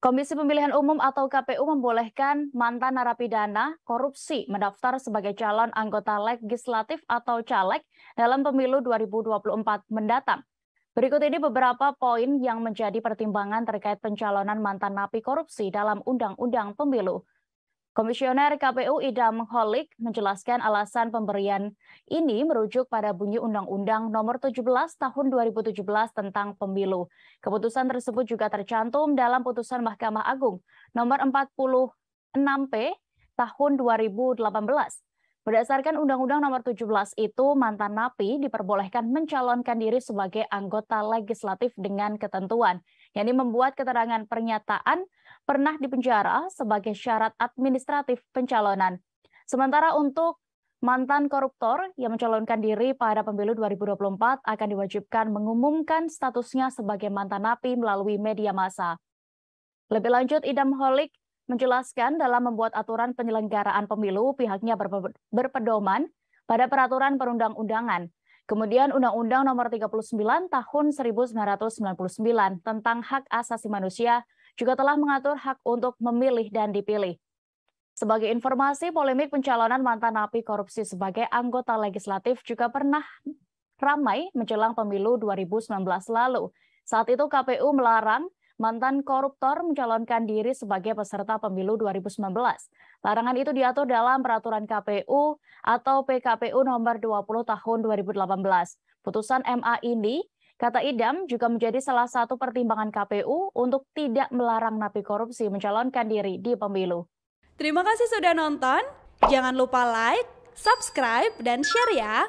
Komisi Pemilihan Umum atau KPU membolehkan mantan narapidana korupsi mendaftar sebagai calon anggota legislatif atau caleg dalam pemilu 2024 mendatang. Berikut ini beberapa poin yang menjadi pertimbangan terkait pencalonan mantan napi korupsi dalam Undang-Undang Pemilu. Komisioner KPU Idam Holik menjelaskan alasan pemberian ini merujuk pada bunyi Undang-Undang Nomor 17 Tahun 2017 tentang Pemilu. Keputusan tersebut juga tercantum dalam putusan Mahkamah Agung Nomor 46P Tahun 2018. Berdasarkan Undang-Undang Nomor 17 itu, mantan napi diperbolehkan mencalonkan diri sebagai anggota legislatif dengan ketentuan, yakni membuat keterangan pernyataan pernah dipenjara sebagai syarat administratif pencalonan. Sementara untuk mantan koruptor yang mencalonkan diri pada pemilu 2024 akan diwajibkan mengumumkan statusnya sebagai mantan napi melalui media massa. Lebih lanjut, Idam Holik menjelaskan dalam membuat aturan penyelenggaraan pemilu, pihaknya berpedoman pada peraturan perundang-undangan. Kemudian Undang-Undang Nomor 39 Tahun 1999 tentang hak asasi manusia juga telah mengatur hak untuk memilih dan dipilih. Sebagai informasi, polemik pencalonan mantan napi korupsi sebagai anggota legislatif juga pernah ramai menjelang pemilu 2019 lalu. Saat itu KPU melarang mantan koruptor mencalonkan diri sebagai peserta pemilu 2019. Larangan itu diatur dalam Peraturan KPU atau PKPU Nomor 20 Tahun 2018. Putusan MA ini, kata Idam, juga menjadi salah satu pertimbangan KPU untuk tidak melarang napi korupsi mencalonkan diri di pemilu. Terima kasih sudah nonton. Jangan lupa like, subscribe, dan share ya.